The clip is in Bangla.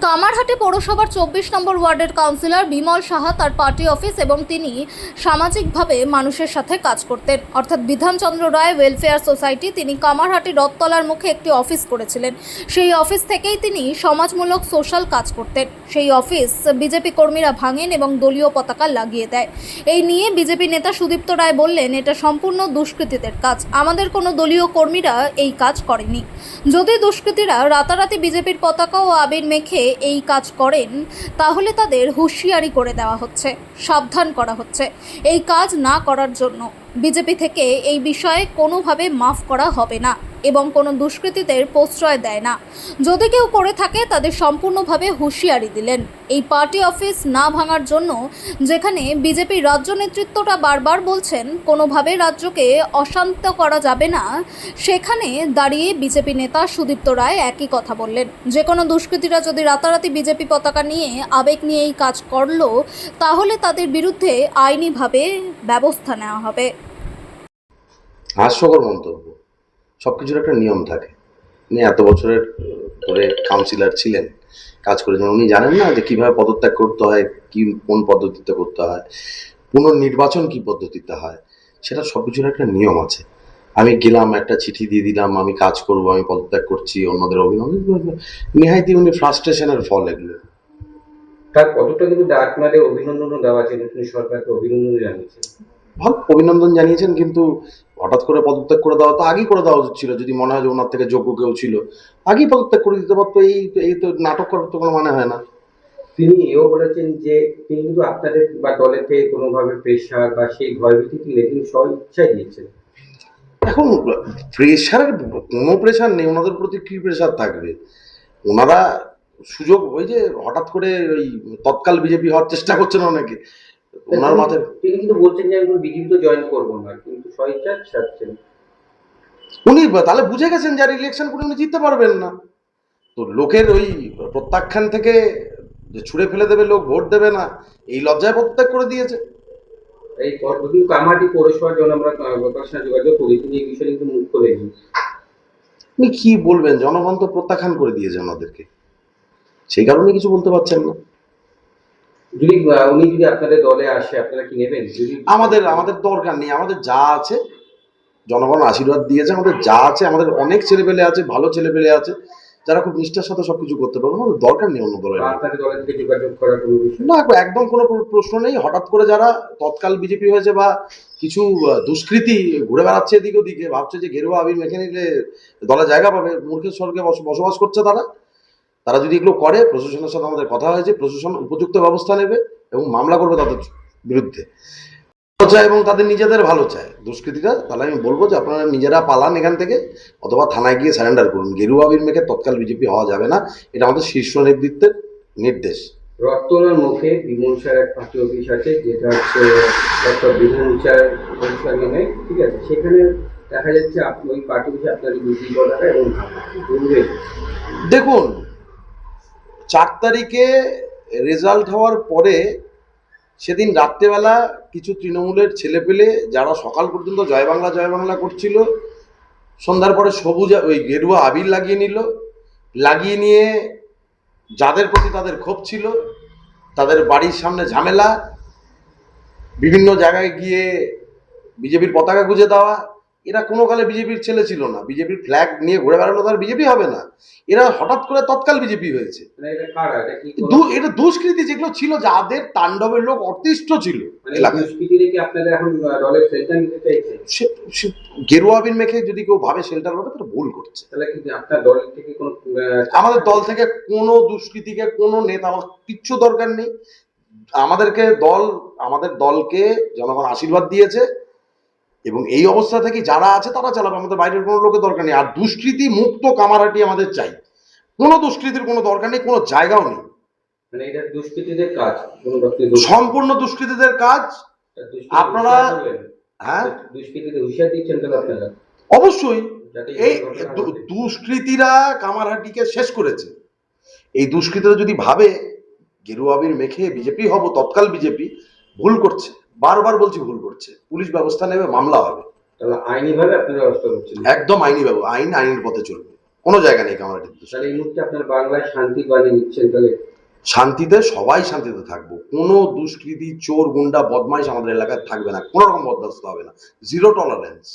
কামারহাটি পৌরসভার 24 নম্বর ওয়ার্ডের কাউন্সিলর বিমল সাহা তার পার্টি অফিস এবং তিনি সামাজিকভাবে মানুষের সাথে কাজ করতেন, অর্থাৎ বিধানচন্দ্র রায় ওয়েলফেয়ার সোসাইটি। তিনি কামারহাটি রথতলার মুখে একটি অফিস করেছিলেন। সেই অফিস থেকেই তিনি সমাজমূলক সোশ্যাল কাজ করতেন। সেই অফিস বিজেপি কর্মীরা ভাঙেন এবং দলীয় পতাকা লাগিয়ে দেয়। এই নিয়ে বিজেপি নেতা সুদীপ্ত রায় বললেন, এটা সম্পূর্ণ দুষ্কৃতীদের কাজ, আমাদের কোনো দলীয় কর্মীরা এই কাজ করেনি। যদি দুষ্কৃতীরা রাতারাতি বিজেপির পতাকা ও আবির মেখে এই কাজ করেন তাহলে তাদের হুঁশিয়ারি করে দেওয়া হচ্ছে, সাবধান করা হচ্ছে। এই কাজ না করার জন্য বিজেপি থেকে এই বিষয়ে কোনোভাবে মাফ করা হবে না এবং কোনো দুষ্কৃতীদের প্রশ্রয় দেয় না। যদি কেউ করে থাকে তাদের সম্পূর্ণভাবে হুঁশিয়ারি দিলেন। এই পার্টি অফিস না ভাঙার জন্য, যেখানে বিজেপির রাজ্য নেতৃত্বটা বারবার বলছেন কোনোভাবে রাজ্যকে অশান্ত করা যাবে না, সেখানে দাঁড়িয়ে বিজেপি নেতা সুদীপ্ত রায় একই কথা বললেন। যে কোনো দুষ্কৃতীরা যদি রাতারাতি বিজেপি পতাকা নিয়ে, আবেগ নিয়ে এই কাজ করলো তাহলে তাদের বিরুদ্ধে আইনিভাবে ব্যবস্থা নেওয়া হবে। হাস্যকর মন্তব্য। সবকিছুর একটা নিয়ম থাকে। উনি এত বছরের ধরে কাউন্সিলর ছিলেন, কাজ করেছেন, উনি জানেন না যে কিভাবে পদত্যাগ করতে হয়, কি কোন পদ্ধতিতে করতে হয়, পুনর্নির্বাচন কি পদ্ধতিতে হয়, সেটা সবকিছুর একটা নিয়ম আছে। আমি গেলাম, একটা চিঠি দিয়ে দিলাম, আমি কাজ করব, আমি পদত্যাগ করছি, অন্যদের অভিনন্দন, নিহাইতি উনি ফ্রাস্ট্রেশনের ফল এগুলো। তার কতটা কিন্তু আপনাদের অভিনন্দনও দেওয়া আছে, নতুন সরকারকে অভিনন্দন জানিয়েছেন। ভালো অভিনন্দন জানিয়েছেন, কিন্তু হঠাৎ করে পদত্যাগ করে দেওয়া তো আগেই করে দেওয়া উচিত ছিল। যদি মনে হয় যে ওনার থেকে যোগ্য কেউ ছিল, আগেই পদত্যাগ করে দিতে পারতো। এই তো নাটক করার তো কোনো মানে হয় না। তিনি এও বলেছেন যে তিনি কিন্তু আপনাদের বা দলের থেকে কোনোভাবে প্রেশার বা সেই ভয়ভীতি কি তিনি স্ব ইচ্ছায় দিয়েছেন। এখন প্রেশারের কোনো প্রেশার নেই, ওনাদের প্রতি কি প্রেশার থাকবে? ওনারা সুযোগ, ওই যে হঠাৎ করে ওই তৎকাল বিজেপি হওয়ার চেষ্টা করছেন অনেকে, ওনার মাথায়। তিনি কিন্তু বলছেন যে আমি বিজেপি তো জয়েন করবো না, কিন্তু স্ব ইচ্ছায় ছাড়ছেন। উনি তাহলে বুঝে গেছেন যে আর ইলেকশন করে উনি জিততে পারবেন না। তো লোকের ওই প্রত্যাখ্যান থেকে যে ছুড়ে ফেলে দেবে, লোক ভোট দেবে না, এই লজ্জায় পদত্যাগ করে দিয়েছে। এই কিন্তু কামারহাটি পৌরসভার জন্য আমরা গতকাল সাথে যোগাযোগ করি, তিনি এই বিষয়ে কিন্তু মুখ খোলেনি। উনি কি বলবেন? জনগণ তো প্রত্যাখ্যান করে দিয়েছে ওনাদেরকে, সেই কারণে কিছু বলতে পারছেন না। যদি উনি যদি আপনাদের দলে আসে আপনারা কি নেবেন? যদি আমাদের দরকার নেই। আমাদের যা আছে, জনগণ আশীর্বাদ দিয়েছে, আমাদের যা আছে, আমাদের অনেক ছেলেপেলে আছে, ভালো ছেলেপেলে আছে, যারা খুব নিষ্ঠার সাথে সবকিছু করতে পারবে। আমাদের দরকার নেই অন্য দলের। আপনাদের দলের থেকে যোগাযোগ করার কোনো বিষয় না, একদম কোনো প্রশ্ন নেই। হঠাৎ করে যারা তৎকাল বিজেপি হয়েছে বা কিছু দুষ্কৃতী ঘুরে বেড়াচ্ছে এদিকে ওদিকে, ভাবছে যে গেরুয়া আবির মেখে নিলে দলে জায়গা পাবে, মূর্খের স্বর্গে বসবাস করছে তারা যদি এগুলো করে, প্রশাসনের সাথে আমাদের কথা হয়েছে, প্রশাসন উপযুক্ত ব্যবস্থা নেবে এবং মামলা করবে তাদের বিরুদ্ধে। ভালো চায় এবং তাদের নিজেদের ভালো চায় দুষ্কৃতীরা, তাহলে আমি বলবো যে আপনারা নিজেরা পালান এখান থেকে, অথবা থানায় গিয়ে সারেন্ডার করুন। গেরুয়া আবির মেখে তৎকাল বিজেপি হওয়া যাবে না, এটা আমাদের শীর্ষ নেতৃত্বের নির্দেশ। রথতলার মুখে বিমল স্যার এক পার্টি অফিস আছে, যেটা হচ্ছে ডক্টর বিমল স্যার পরিষ্কার নামে, ঠিক আছে। সেখানে দেখা যাচ্ছে ওই পার্টি অফিসে আপনাদের মিটিং করা হয় এবং দেখুন, 4 তারিখে রেজাল্ট হওয়ার পরে সেদিন রাত্রেবেলা কিছু তৃণমূলের ছেলেপেলে যারা সকাল পর্যন্ত জয় বাংলা করছিল, সন্ধ্যার পরে সবুজ ওই গেরুয়া আবির লাগিয়ে নিয়ে যাদের প্রতি তাদের ক্ষোভ ছিল, তাদের বাড়ির সামনে ঝামেলা, বিভিন্ন জায়গায় গিয়ে বিজেপির পতাকা গুঁজে দেওয়া। এরা কোনো কালে বিজেপির ছেলে ছিল না। বিজেপির ফ্ল্যাগ নিয়ে ঘুরে বেড়ানো তার বিজেপি হবে না। এরা হঠাৎ করে তৎকাল বিজেপি হয়েছে। এটা দুষ্কৃতি যেগুলো ছিল, যাদের তাণ্ডবের লোক অতিষ্ঠ ছিল এলাকায়। গেরুয়া আবির মেখে যদি কেউ ভাবে শেল্টার পাবে, তারা ভুল করছে। আমাদের দল থেকে কোনো দুষ্কৃতিকে, কোনো নেতা, আমার কিচ্ছু দরকার নেই। আমাদের দলকে জনগণ আশীর্বাদ দিয়েছে এবং এই অবস্থা থেকে যারা আছে তারা চালাবে। আমাদের বাইরের কোনো লোকের দরকার নেই। আর দুষ্কৃতি মুক্ত কামারহাটি আমাদের চাই। কোনো দুষ্কৃতির কোনো দরকার নেই, কোনো জায়গাও নেই। এটা দুষ্কৃতীদের কাজ, সম্পূর্ণ দুষ্কৃতীদের কাজ। আপনারা দুষ্কৃতীদের হুঁশিয়ার দিচ্ছেন তাহলে আপনারা অবশ্যই। এই দুষ্কৃতীরা কামারহাটিকে শেষ করেছে। এই দুষ্কৃতীরা যদি ভাবে গেরুয়া আবির মেখে বিজেপি হব, তৎকাল বিজেপি, ভুল করছে। বারবার বলছি ভুল করছে। পুলিশ ব্যবস্থা নেবে, মামলা হবে। তাহলে আইনি ভাবে আপনারা ব্যবস্থা করছেন? একদম আইনি ব্যবস্থা, আইনের পথে চলবে। কোনো জায়গা নেই কামারহাটিতে। তাহলে এই মুহূর্তে আপনার বাংলায় শান্তি বাণী নিচ্ছেন তাহলে? শান্তিতে, সবাই শান্তিতে থাকবো। কোনো দুষ্কৃতি, চোর, গুন্ডা, বদমাইশ আমাদের এলাকায় থাকবে না, কোনো রকম বরদাস্ত হবে না, জিরো টলারেন্স।